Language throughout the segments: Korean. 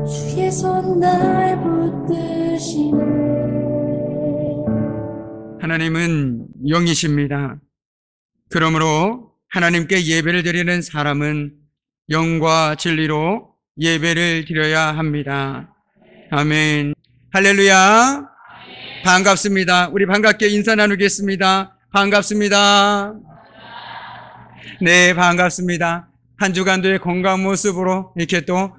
주의 손 날 붙드시네. 하나님은 영이십니다. 그러므로 하나님께 예배를 드리는 사람은 영과 진리로 예배를 드려야 합니다. 아멘. 할렐루야. 반갑습니다. 우리 반갑게 인사 나누겠습니다. 반갑습니다. 네, 반갑습니다. 한 주간도의 건강한 모습으로 이렇게 또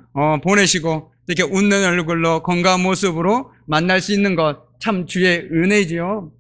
보내시고 이렇게 웃는 얼굴로 건강한 모습으로 만날 수 있는 것 참 주의 은혜지요.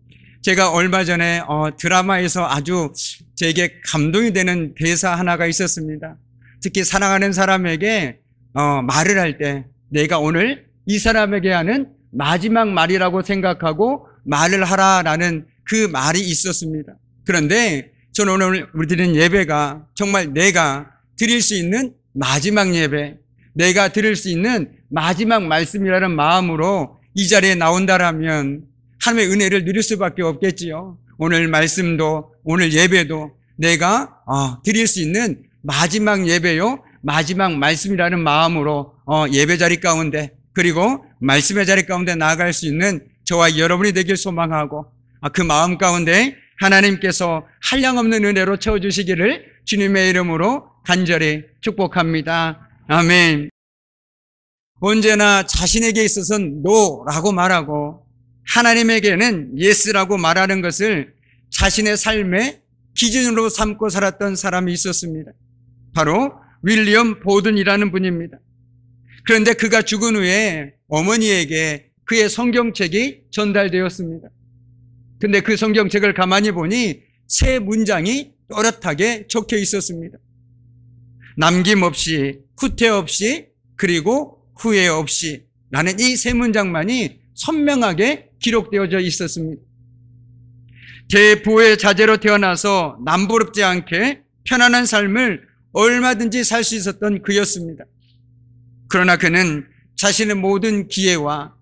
제가 얼마 전에 드라마에서 아주 제게 감동이 되는 대사 하나가 있었습니다. 특히 사랑하는 사람에게 말을 할 때 내가 오늘 이 사람에게 하는 마지막 말이라고 생각하고 말을 하라라는 그 말이 있었습니다. 그런데 저는 오늘 우리 드리는 예배가 정말 내가 드릴 수 있는 마지막 예배, 내가 드릴 수 있는 마지막 말씀이라는 마음으로 이 자리에 나온다라면 하나님의 은혜를 누릴 수밖에 없겠지요. 오늘 말씀도 오늘 예배도 내가 드릴 수 있는 마지막 예배요, 마지막 말씀이라는 마음으로 예배 자리 가운데 그리고 말씀의 자리 가운데 나아갈 수 있는 저와 여러분이 되길 소망하고 그 마음 가운데 하나님께서 한량없는 은혜로 채워주시기를 주님의 이름으로 간절히 축복합니다. 아멘. 언제나 자신에게 있어서는 노라고 말하고 하나님에게는 예스라고 말하는 것을 자신의 삶의 기준으로 삼고 살았던 사람이 있었습니다. 바로 윌리엄 보든이라는 분입니다. 그런데 그가 죽은 후에 어머니에게 그의 성경책이 전달되었습니다. 근데 그 성경책을 가만히 보니 세 문장이 또렷하게 적혀 있었습니다. 남김없이, 후퇴 없이, 그리고 후회 없이 라는 이 세 문장만이 선명하게 기록되어져 있었습니다. 대부의 자제로 태어나서 남부럽지 않게 편안한 삶을 얼마든지 살 수 있었던 그였습니다. 그러나 그는 자신의 모든 기회와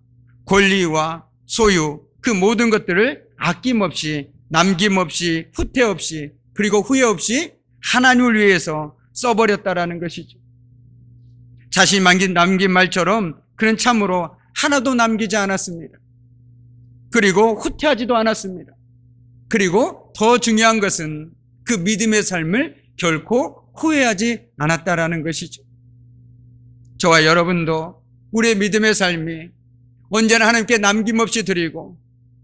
권리와 소유, 그 모든 것들을 아낌없이, 남김없이, 후퇴 없이, 그리고 후회 없이 하나님을 위해서 써버렸다라는 것이죠. 자신이 남긴 말처럼 그는 참으로 하나도 남기지 않았습니다. 그리고 후퇴하지도 않았습니다. 그리고 더 중요한 것은 그 믿음의 삶을 결코 후회하지 않았다라는 것이죠. 저와 여러분도 우리의 믿음의 삶이 언제나 하나님께 남김없이 드리고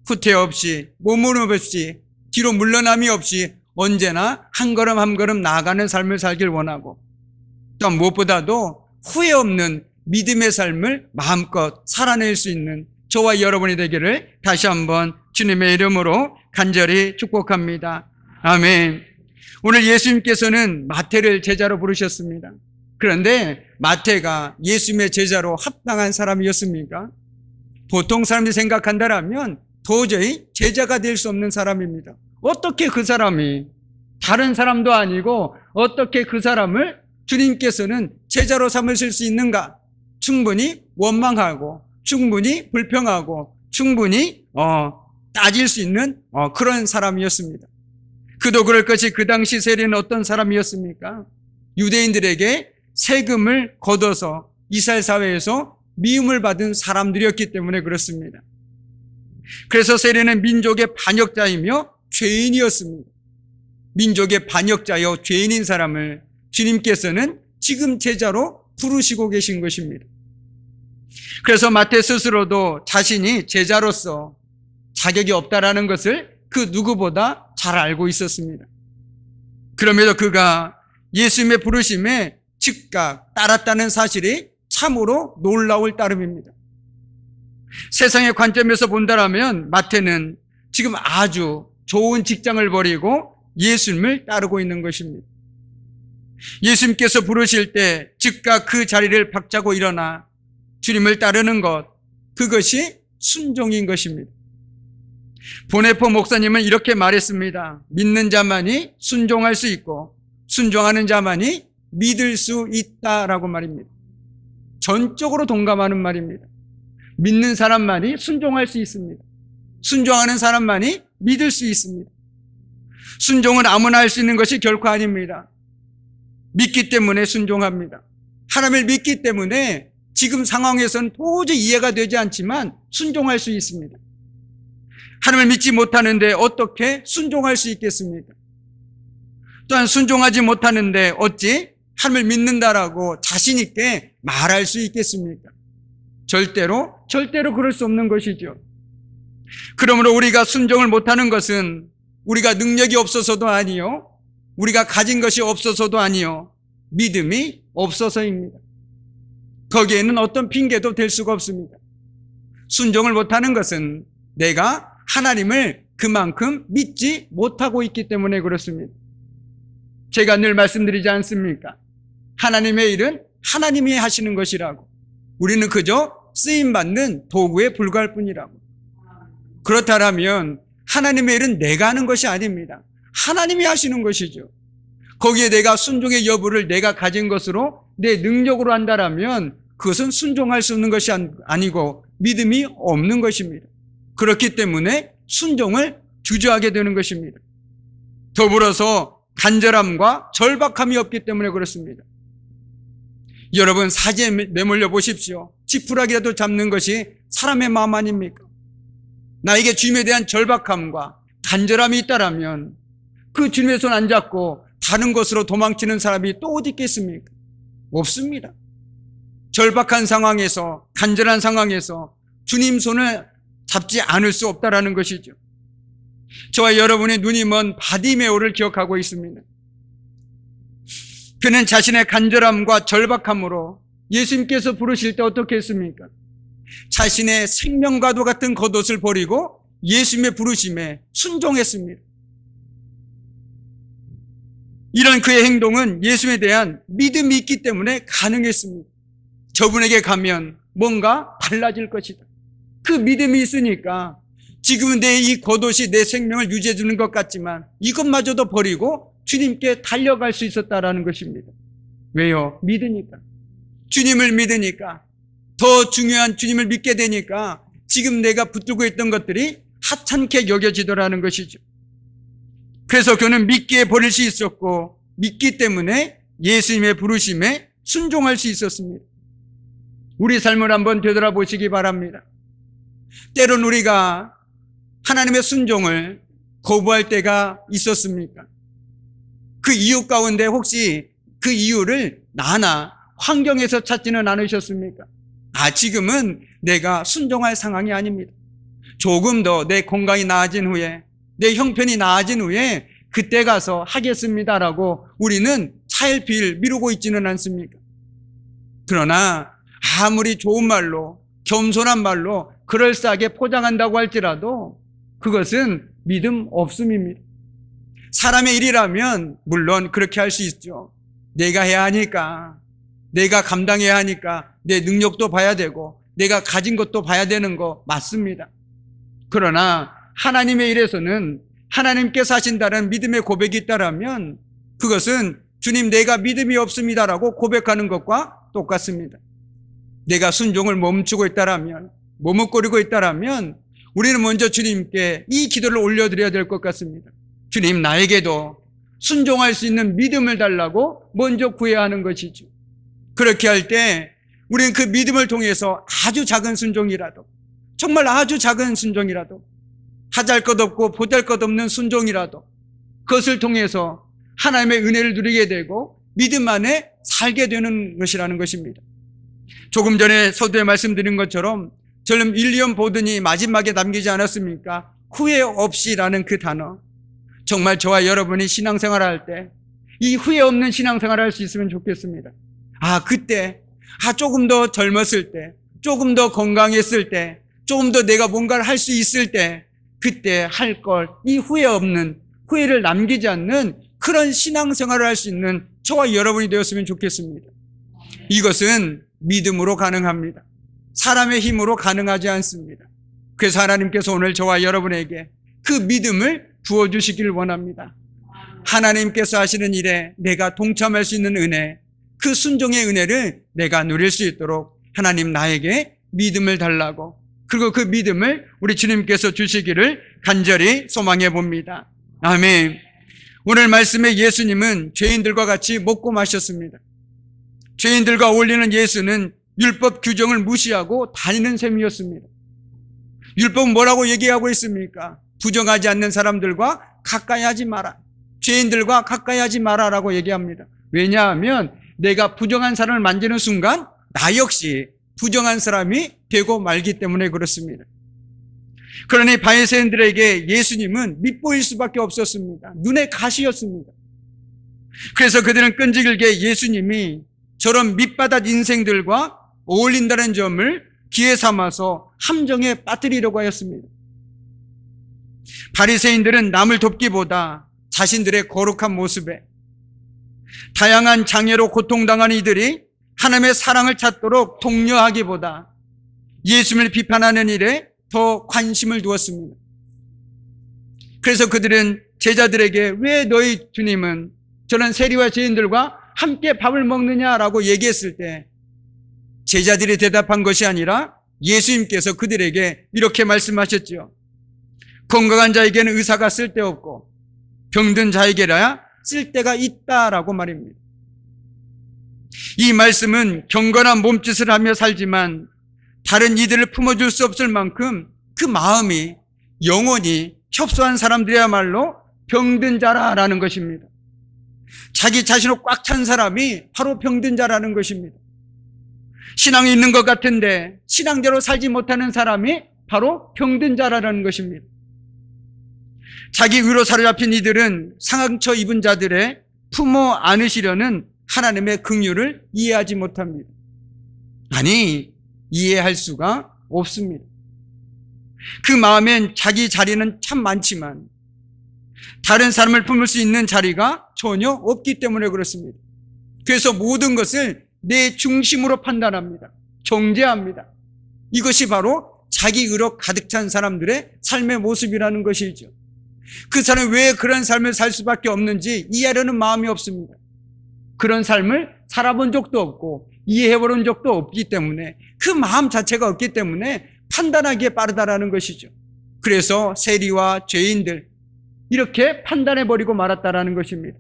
후퇴 없이 머무름 없이 뒤로 물러남이 없이 언제나 한 걸음 한 걸음 나아가는 삶을 살길 원하고 또 무엇보다도 후회 없는 믿음의 삶을 마음껏 살아낼 수 있는 저와 여러분이 되기를 다시 한번 주님의 이름으로 간절히 축복합니다. 아멘. 오늘 예수님께서는 마태를 제자로 부르셨습니다. 그런데 마태가 예수님의 제자로 합당한 사람이었습니까? 보통 사람들이 생각한다면 도저히 제자가 될 수 없는 사람입니다. 어떻게 그 사람이 다른 사람도 아니고 어떻게 그 사람을 주님께서는 제자로 삼으실 수 있는가? 충분히 원망하고 충분히 불평하고 충분히 따질 수 있는 그런 사람이었습니다. 그도 그럴 것이 그 당시 세리는 어떤 사람이었습니까? 유대인들에게 세금을 걷어서 이스라엘 사회에서 미움을 받은 사람들이었기 때문에 그렇습니다. 그래서 세리는 민족의 반역자이며 죄인이었습니다. 민족의 반역자여 죄인인 사람을 주님께서는 지금 제자로 부르시고 계신 것입니다. 그래서 마태 스스로도 자신이 제자로서 자격이 없다라는 것을 그 누구보다 잘 알고 있었습니다. 그럼에도 그가 예수님의 부르심에 즉각 따랐다는 사실이 참으로 놀라울 따름입니다. 세상의 관점에서 본다라면 마태는 지금 아주 좋은 직장을 버리고 예수님을 따르고 있는 것입니다. 예수님께서 부르실 때 즉각 그 자리를 박차고 일어나 주님을 따르는 것, 그것이 순종인 것입니다. 보네포 목사님은 이렇게 말했습니다. 믿는 자만이 순종할 수 있고 순종하는 자만이 믿을 수 있다라고 말입니다. 전적으로 동감하는 말입니다. 믿는 사람만이 순종할 수 있습니다. 순종하는 사람만이 믿을 수 있습니다. 순종은 아무나 할 수 있는 것이 결코 아닙니다. 믿기 때문에 순종합니다. 하나님을 믿기 때문에 지금 상황에서는 도저히 이해가 되지 않지만 순종할 수 있습니다. 하나님을 믿지 못하는데 어떻게 순종할 수 있겠습니까? 또한 순종하지 못하는데 어찌 하나님을 믿는다라고 자신 있게 말할 수 있겠습니까? 절대로 그럴 수 없는 것이죠. 그러므로 우리가 순종을 못하는 것은 우리가 능력이 없어서도 아니요, 우리가 가진 것이 없어서도 아니요, 믿음이 없어서입니다. 거기에는 어떤 핑계도 될 수가 없습니다. 순종을 못하는 것은 내가 하나님을 그만큼 믿지 못하고 있기 때문에 그렇습니다. 제가 늘 말씀드리지 않습니까? 하나님의 일은 하나님이 하시는 것이라고. 우리는 그저 쓰임받는 도구에 불과할 뿐이라고. 그렇다면 하나님의 일은 내가 하는 것이 아닙니다. 하나님이 하시는 것이죠. 거기에 내가 순종의 여부를 내가 가진 것으로 내 능력으로 한다라면 그것은 순종할 수 없는 것이 아니고 믿음이 없는 것입니다. 그렇기 때문에 순종을 주저하게 되는 것입니다. 더불어서 간절함과 절박함이 없기 때문에 그렇습니다. 여러분, 사지에 내몰려 보십시오. 지푸라기라도 잡는 것이 사람의 마음 아닙니까? 나에게 주님에 대한 절박함과 간절함이 있다라면 그 주님의 손 안 잡고 다른 것으로 도망치는 사람이 또 어디 있겠습니까? 없습니다. 절박한 상황에서, 간절한 상황에서 주님 손을 잡지 않을 수 없다라는 것이죠. 저와 여러분의 눈이 먼 바디메오를 기억하고 있습니다. 그는 자신의 간절함과 절박함으로 예수님께서 부르실 때 어떻게 했습니까? 자신의 생명과도 같은 겉옷을 버리고 예수님의 부르심에 순종했습니다. 이런 그의 행동은 예수님에 대한 믿음이 있기 때문에 가능했습니다. 저분에게 가면 뭔가 달라질 것이다. 그 믿음이 있으니까 지금은 내 이 겉옷이 내 생명을 유지해 주는 것 같지만 이것마저도 버리고 주님께 달려갈 수 있었다라는 것입니다. 왜요? 믿으니까. 주님을 믿으니까. 더 중요한 주님을 믿게 되니까 지금 내가 붙들고 있던 것들이 하찮게 여겨지더라는 것이죠. 그래서 그는 믿기에 버릴 수 있었고 믿기 때문에 예수님의 부르심에 순종할 수 있었습니다. 우리 삶을 한번 되돌아보시기 바랍니다. 때론 우리가 하나님의 순종을 거부할 때가 있었습니까? 그 이유 가운데 혹시 그 이유를 나나 환경에서 찾지는 않으셨습니까? 지금은 내가 순종할 상황이 아닙니다. 조금 더 내 건강이 나아진 후에, 내 형편이 나아진 후에 그때 가서 하겠습니다라고 우리는 차일피일 미루고 있지는 않습니까? 그러나 아무리 좋은 말로, 겸손한 말로 그럴싸하게 포장한다고 할지라도 그것은 믿음 없음입니다. 사람의 일이라면 물론 그렇게 할 수 있죠. 내가 해야 하니까, 내가 감당해야 하니까 내 능력도 봐야 되고 내가 가진 것도 봐야 되는 거 맞습니다. 그러나 하나님의 일에서는 하나님께서 하신다는 믿음의 고백이 있다라면 그것은 주님 내가 믿음이 없습니다라고 고백하는 것과 똑같습니다. 내가 순종을 멈추고 있다라면, 머뭇거리고 있다라면 우리는 먼저 주님께 이 기도를 올려드려야 될 것 같습니다. 주님, 나에게도 순종할 수 있는 믿음을 달라고 먼저 구해야 하는 것이죠. 그렇게 할 때 우리는 그 믿음을 통해서 아주 작은 순종이라도, 정말 아주 작은 순종이라도, 하잘 것 없고 보잘 것 없는 순종이라도 그것을 통해서 하나님의 은혜를 누리게 되고 믿음 안에 살게 되는 것이라는 것입니다. 조금 전에 서두에 말씀드린 것처럼 저는 윌리엄 보든이 마지막에 남기지 않았습니까? 후회 없이라는 그 단어. 정말 저와 여러분이 신앙생활을 할 때 이 후회 없는 신앙생활을 할 수 있으면 좋겠습니다. 그때 조금 더 젊었을 때, 조금 더 건강했을 때, 조금 더 내가 뭔가를 할 수 있을 때 그때 할 걸, 이 후회 없는, 후회를 남기지 않는 그런 신앙생활을 할 수 있는 저와 여러분이 되었으면 좋겠습니다. 이것은 믿음으로 가능합니다. 사람의 힘으로 가능하지 않습니다. 그래서 하나님께서 오늘 저와 여러분에게 그 믿음을 부어주시기를 원합니다. 하나님께서 하시는 일에 내가 동참할 수 있는 은혜, 그 순종의 은혜를 내가 누릴 수 있도록 하나님 나에게 믿음을 달라고, 그리고 그 믿음을 우리 주님께서 주시기를 간절히 소망해 봅니다. 아멘. 오늘 말씀에 예수님은 죄인들과 같이 먹고 마셨습니다. 죄인들과 어울리는 예수는 율법 규정을 무시하고 다니는 셈이었습니다. 율법은 뭐라고 얘기하고 있습니까? 부정하지 않는 사람들과 가까이 하지 마라. 죄인들과 가까이 하지 마라라고 얘기합니다. 왜냐하면 내가 부정한 사람을 만지는 순간 나 역시 부정한 사람이 되고 말기 때문에 그렇습니다. 그러니 바리새인들에게 예수님은 밉보일 수밖에 없었습니다. 눈에 가시였습니다. 그래서 그들은 끈질기게 예수님이 저런 밑바닥 인생들과 어울린다는 점을 기회 삼아서 함정에 빠뜨리려고 하였습니다. 바리새인들은 남을 돕기보다 자신들의 거룩한 모습에 다양한 장애로 고통당하는 이들이 하나님의 사랑을 찾도록 독려하기보다 예수님을 비판하는 일에 더 관심을 두었습니다. 그래서 그들은 제자들에게 왜 너희 주님은 저런 세리와 죄인들과 함께 밥을 먹느냐라고 얘기했을 때 제자들이 대답한 것이 아니라 예수님께서 그들에게 이렇게 말씀하셨지요. 건강한 자에게는 의사가 쓸데없고 병든 자에게라야 쓸데가 있다라고 말입니다. 이 말씀은 경건한 몸짓을 하며 살지만 다른 이들을 품어줄 수 없을 만큼 그 마음이 영원히 협소한 사람들이야말로 병든 자라라는 것입니다. 자기 자신으로 꽉 찬 사람이 바로 병든 자라는 것입니다. 신앙이 있는 것 같은데 신앙대로 살지 못하는 사람이 바로 병든 자라는 것입니다. 자기 의로 사로잡힌 이들은 상처 입은 자들의 품어 안으시려는 하나님의 긍휼을 이해하지 못합니다. 아니, 이해할 수가 없습니다. 그 마음엔 자기 자리는 참 많지만 다른 사람을 품을 수 있는 자리가 전혀 없기 때문에 그렇습니다. 그래서 모든 것을 내 중심으로 판단합니다. 정죄합니다. 이것이 바로 자기 의로 가득 찬 사람들의 삶의 모습이라는 것이죠. 그 사람이 왜 그런 삶을 살 수밖에 없는지 이해하려는 마음이 없습니다. 그런 삶을 살아본 적도 없고 이해해보는 적도 없기 때문에 그 마음 자체가 없기 때문에 판단하기에 빠르다라는 것이죠. 그래서 세리와 죄인들 이렇게 판단해버리고 말았다라는 것입니다.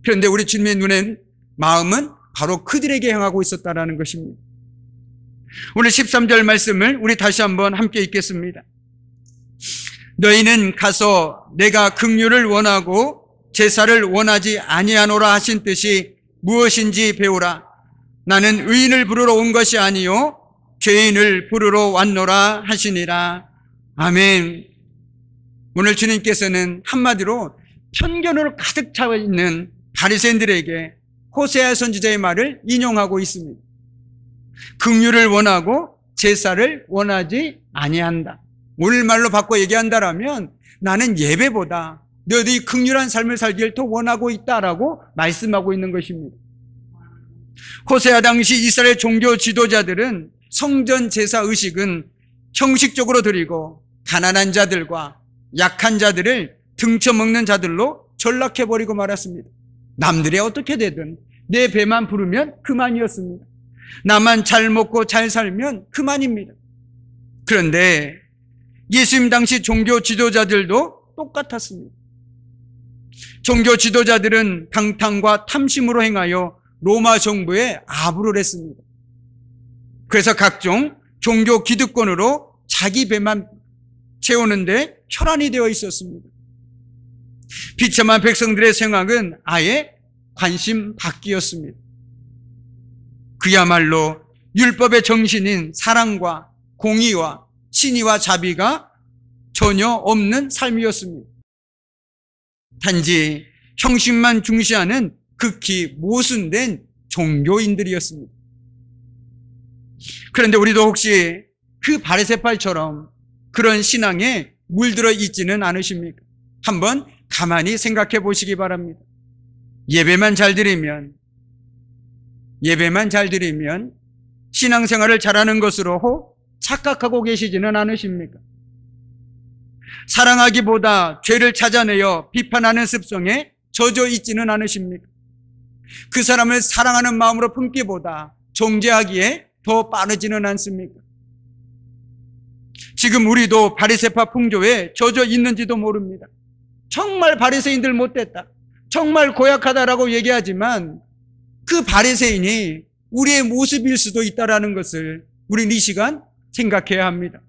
그런데 우리 주님의 눈엔 마음은 바로 그들에게 향하고 있었다라는 것입니다. 오늘 13절 말씀을 우리 다시 한번 함께 읽겠습니다. 너희는 가서 내가 긍휼을 원하고 제사를 원하지 아니하노라 하신 뜻이 무엇인지 배우라. 나는 의인을 부르러 온 것이 아니요 죄인을 부르러 왔노라 하시니라. 아멘. 오늘 주님께서는 한마디로 편견으로 가득 차 있는 바리새인들에게 호세아 선지자의 말을 인용하고 있습니다. 긍휼을 원하고 제사를 원하지 아니한다. 오늘말로 바꿔 얘기한다라면 나는 예배보다 너희들이 긍휼한 삶을 살기를 더 원하고 있다라고 말씀하고 있는 것입니다. 호세아 당시 이스라엘 종교 지도자들은 성전 제사 의식은 형식적으로 드리고 가난한 자들과 약한 자들을 등쳐먹는 자들로 전락해버리고 말았습니다. 남들이 어떻게 되든 내 배만 부르면 그만이었습니다. 나만 잘 먹고 잘 살면 그만입니다. 그런데 예수님 당시 종교 지도자들도 똑같았습니다. 종교 지도자들은 방탕과 탐심으로 행하여 로마 정부에 아부를 했습니다. 그래서 각종 종교 기득권으로 자기 배만 채우는데 혈안이 되어 있었습니다. 비참한 백성들의 생각은 아예 관심 밖이었습니다. 그야말로 율법의 정신인 사랑과 공의와 신의와 자비가 전혀 없는 삶이었습니다. 단지 형식만 중시하는 극히 모순된 종교인들이었습니다. 그런데 우리도 혹시 그 바리새파처럼 그런 신앙에 물들어 있지는 않으십니까? 한번 가만히 생각해 보시기 바랍니다. 예배만 잘 드리면 신앙생활을 잘하는 것으로 착각하고 계시지는 않으십니까? 사랑하기보다 죄를 찾아내어 비판하는 습성에 젖어 있지는 않으십니까? 그 사람을 사랑하는 마음으로 품기보다 정죄하기에 더 빠르지는 않습니까? 지금 우리도 바리새파 풍조에 젖어 있는지도 모릅니다. 정말 바리새인들 못됐다, 정말 고약하다라고 얘기하지만 그 바리새인이 우리의 모습일 수도 있다는 것을 우리는 이 시간 생각해야 합니다.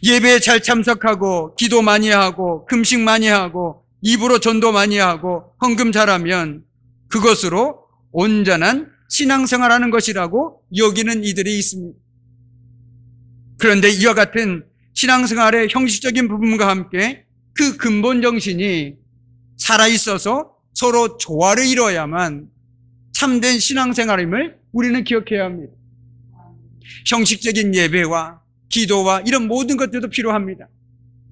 예배에 잘 참석하고 기도 많이 하고 금식 많이 하고 입으로 전도 많이 하고 헌금 잘하면 그것으로 온전한 신앙생활하는 것이라고 여기는 이들이 있습니다. 그런데 이와 같은 신앙생활의 형식적인 부분과 함께 그 근본 정신이 살아있어서 서로 조화를 이뤄야만 참된 신앙생활임을 우리는 기억해야 합니다. 형식적인 예배와 기도와 이런 모든 것들도 필요합니다.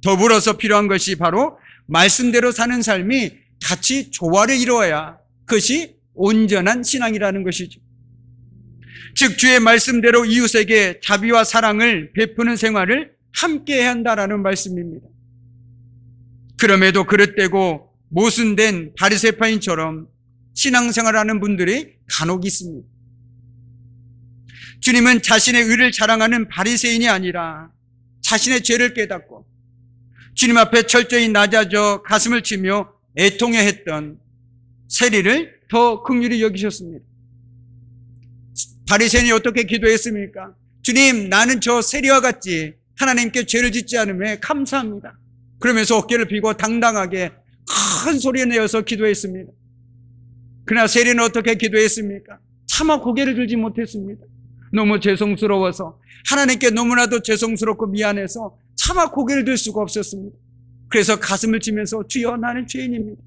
더불어서 필요한 것이 바로 말씀대로 사는 삶이 같이 조화를 이루어야 그것이 온전한 신앙이라는 것이죠. 즉 주의 말씀대로 이웃에게 자비와 사랑을 베푸는 생활을 함께 해야 한다는 말씀입니다. 그럼에도 그릇되고 모순된 바리새파인처럼 신앙생활하는 분들이 간혹 있습니다. 주님은 자신의 의를 자랑하는 바리새인이 아니라 자신의 죄를 깨닫고 주님 앞에 철저히 낮아져 가슴을 치며 애통해 했던 세리를 더 긍휼히 여기셨습니다. 바리새인이 어떻게 기도했습니까? 주님, 나는 저 세리와 같이 하나님께 죄를 짓지 않음에 감사합니다. 그러면서 어깨를 펴고 당당하게 큰 소리 내어서 기도했습니다. 그러나 세리는 어떻게 기도했습니까? 차마 고개를 들지 못했습니다. 너무 죄송스러워서, 하나님께 너무나도 죄송스럽고 미안해서 차마 고개를 들 수가 없었습니다. 그래서 가슴을 치면서 주여 나는 죄인입니다.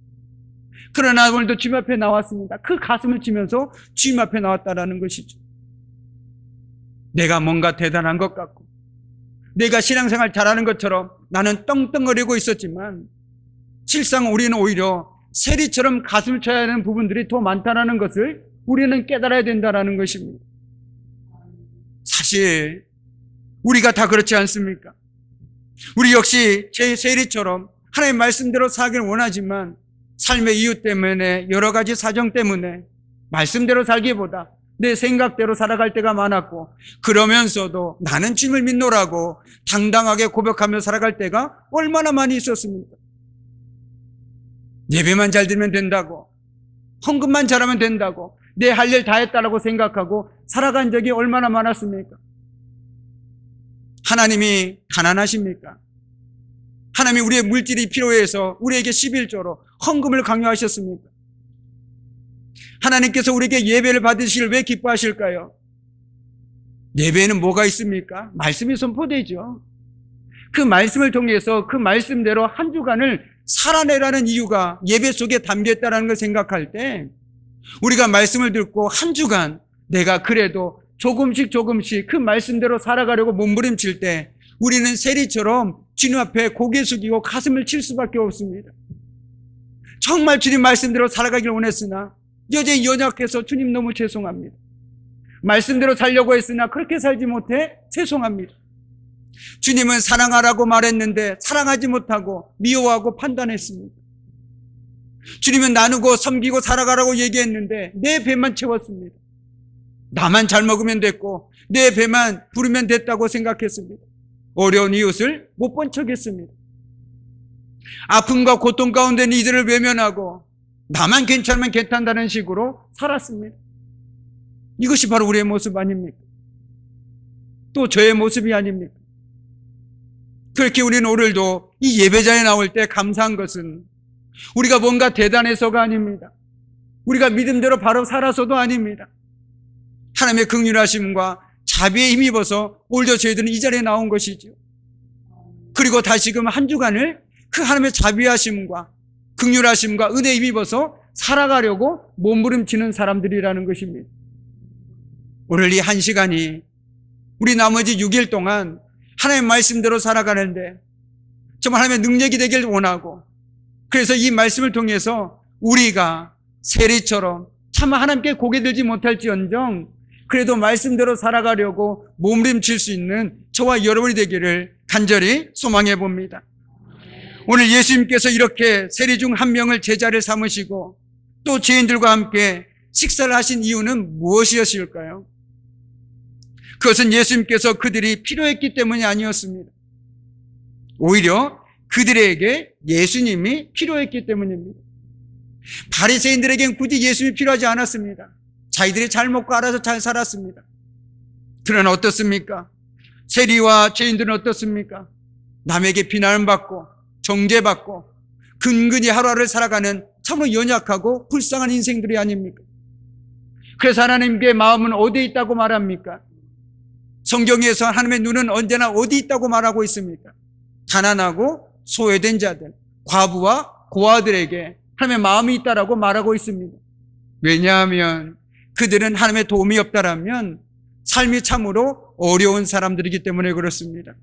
그러나 오늘도 주님 앞에 나왔습니다. 그 가슴을 치면서 주님 앞에 나왔다라는 것이죠. 내가 뭔가 대단한 것 같고 내가 신앙생활 잘하는 것처럼 나는 떵떵거리고 있었지만 실상 우리는 오히려 세리처럼 가슴을 쳐야 하는 부분들이 더 많다는 것을 우리는 깨달아야 된다는 것입니다. 사실 우리가 다 그렇지 않습니까? 우리 역시 제 세리처럼 하나님의 말씀대로 살기를 원하지만 삶의 이유 때문에 여러 가지 사정 때문에 말씀대로 살기보다 내 생각대로 살아갈 때가 많았고 그러면서도 나는 주님을 믿노라고 당당하게 고백하며 살아갈 때가 얼마나 많이 있었습니까? 예배만 잘 드리면 된다고 헌금만 잘하면 된다고 내 할 일 다 했다라고 생각하고 살아간 적이 얼마나 많았습니까? 하나님이 가난하십니까? 하나님이 우리의 물질이 필요해서 우리에게 11조로 헌금을 강요하셨습니까? 하나님께서 우리에게 예배를 받으시길 왜 기뻐하실까요? 예배에는 뭐가 있습니까? 말씀이 선포되죠. 그 말씀을 통해서 그 말씀대로 한 주간을 살아내라는 이유가 예배 속에 담겨있다는 걸 생각할 때 우리가 말씀을 듣고 한 주간 내가 그래도 조금씩 그 말씀대로 살아가려고 몸부림칠 때 우리는 세리처럼 주님 앞에 고개 숙이고 가슴을 칠 수밖에 없습니다. 정말 주님 말씀대로 살아가길 원했으나 여전히 연약해서 주님 너무 죄송합니다. 말씀대로 살려고 했으나 그렇게 살지 못해 죄송합니다. 주님은 사랑하라고 말했는데 사랑하지 못하고 미워하고 판단했습니다. 주님은 나누고 섬기고 살아가라고 얘기했는데 내 배만 채웠습니다. 나만 잘 먹으면 됐고 내 배만 부르면 됐다고 생각했습니다. 어려운 이웃을 못 본 척했습니다. 아픔과 고통 가운데 이들을 외면하고 나만 괜찮으면 괜찮다는 식으로 살았습니다. 이것이 바로 우리의 모습 아닙니까? 또 저의 모습이 아닙니까? 그렇게 우리는 오늘도 이 예배자에 나올 때 감사한 것은 우리가 뭔가 대단해서가 아닙니다. 우리가 믿음대로 바로 살아서도 아닙니다. 하나님의 긍휼하심과 자비에 힘입어서 오히려 저희들은 이 자리에 나온 것이죠. 그리고 다시금 한 주간을 그 하나님의 자비하심과 긍휼하심과 은혜에 힘입어서 살아가려고 몸부림치는 사람들이라는 것입니다. 오늘 이 한 시간이 우리 나머지 6일 동안 하나님의 말씀대로 살아가는데 정말 하나님의 능력이 되길 원하고 그래서 이 말씀을 통해서 우리가 세리처럼 차마 하나님께 고개 들지 못할지언정 그래도 말씀대로 살아가려고 몸부림칠 수 있는 저와 여러분이 되기를 간절히 소망해 봅니다. 오늘 예수님께서 이렇게 세리 중 한 명을 제자를 삼으시고 또 죄인들과 함께 식사를 하신 이유는 무엇이었을까요? 그것은 예수님께서 그들이 필요했기 때문이 아니었습니다. 오히려 그들에게 예수님이 필요했기 때문입니다. 바리새인들에겐 굳이 예수님이 필요하지 않았습니다. 자기들이 잘 먹고 알아서 잘 살았습니다. 그러나 어떻습니까? 세리와 죄인들은 어떻습니까? 남에게 비난을 받고 정죄받고 근근히 하루하루를 살아가는 참으로 연약하고 불쌍한 인생들이 아닙니까? 그래서 하나님께 마음은 어디에 있다고 말합니까? 성경에서 하나님의 눈은 언제나 어디 있다고 말하고 있습니까? 가난하고 소외된 자들, 과부와 고아들에게 하나님의 마음이 있다라고 말하고 있습니다. 왜냐하면 그들은 하나님의 도움이 없다라면 삶이 참으로 어려운 사람들이기 때문에 그렇습니다.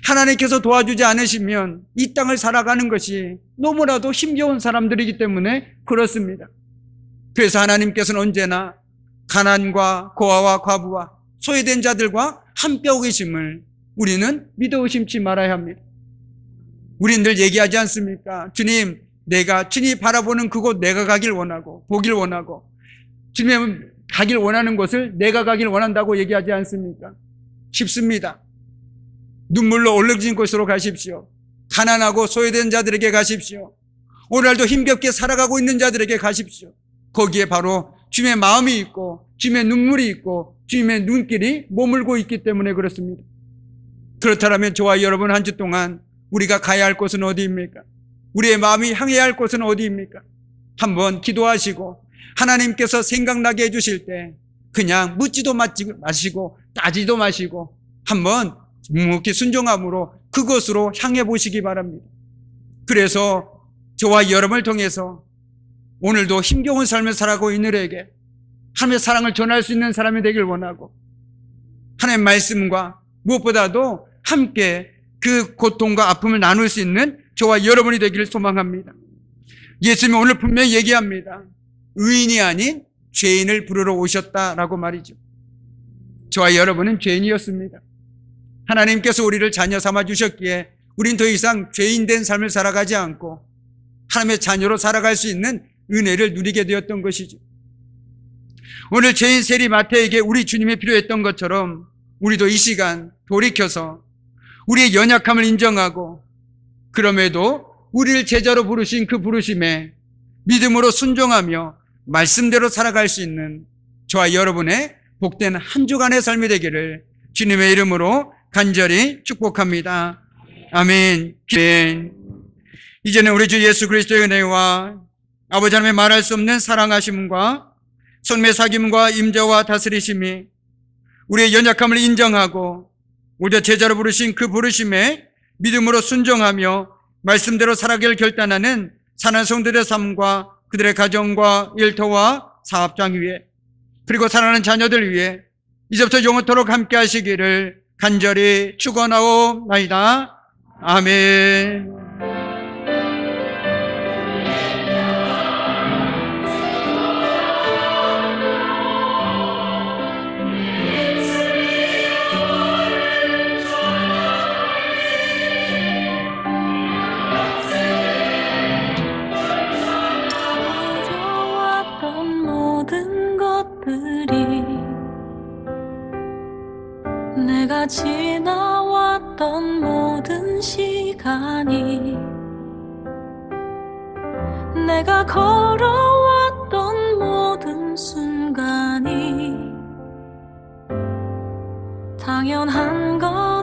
하나님께서 도와주지 않으시면 이 땅을 살아가는 것이 너무나도 힘겨운 사람들이기 때문에 그렇습니다. 그래서 하나님께서는 언제나 가난과 고아와 과부와 소외된 자들과 함께하고 계심을 우리는 믿어 의심치 말아야 합니다. 우린 늘 얘기하지 않습니까? 주님, 내가 주님이 바라보는 그곳 내가 가길 원하고 보길 원하고 주님이 가길 원하는 곳을 내가 가길 원한다고 얘기하지 않습니까? 쉽습니다. 눈물로 얼룩진 곳으로 가십시오. 가난하고 소외된 자들에게 가십시오. 오늘도 힘겹게 살아가고 있는 자들에게 가십시오. 거기에 바로 주님의 마음이 있고 주님의 눈물이 있고 주님의 눈길이 머물고 있기 때문에 그렇습니다. 그렇다면 저와 여러분 한 주 동안 우리가 가야 할 곳은 어디입니까? 우리의 마음이 향해야 할 곳은 어디입니까? 한번 기도하시고 하나님께서 생각나게 해주실 때 그냥 묻지도 마시고 따지도 마시고 한번 묵묵히 순종함으로 그것으로 향해 보시기 바랍니다. 그래서 저와 여러분을 통해서 오늘도 힘겨운 삶을 살아가고 있는 이들에게 하나님의 사랑을 전할 수 있는 사람이 되길 원하고 하나님의 말씀과 무엇보다도 함께 그 고통과 아픔을 나눌 수 있는 저와 여러분이 되기를 소망합니다. 예수님이 오늘 분명히 얘기합니다. 의인이 아닌 죄인을 부르러 오셨다라고 말이죠. 저와 여러분은 죄인이었습니다. 하나님께서 우리를 자녀 삼아 주셨기에 우린 더 이상 죄인된 삶을 살아가지 않고 하나님의 자녀로 살아갈 수 있는 은혜를 누리게 되었던 것이죠. 오늘 죄인 세리 마태에게 우리 주님이 필요했던 것처럼 우리도 이 시간 돌이켜서 우리의 연약함을 인정하고 그럼에도 우리를 제자로 부르신 그 부르심에 믿음으로 순종하며 말씀대로 살아갈 수 있는 저와 여러분의 복된 한 주간의 삶이 되기를 주님의 이름으로 간절히 축복합니다. 아멘. 이제는 우리 주 예수 그리스도의 은혜와 아버지 하나님의 말할 수 없는 사랑하심과 성매 사귐과 임재와 다스리심이 우리의 연약함을 인정하고 우리의 제자로 부르신 그 부르심에 믿음으로 순종하며 말씀대로 살아가기를 결단하는 사는 성도들의 삶과 그들의 가정과 일터와 사업장 위에 그리고 사랑하는 자녀들 위해 이제부터 영원토록 함께 하시기를 간절히 축원하옵나이다. 아멘. 내가 지나왔던 모든 시간이 내가 걸어왔던 모든 순간이 당연한 것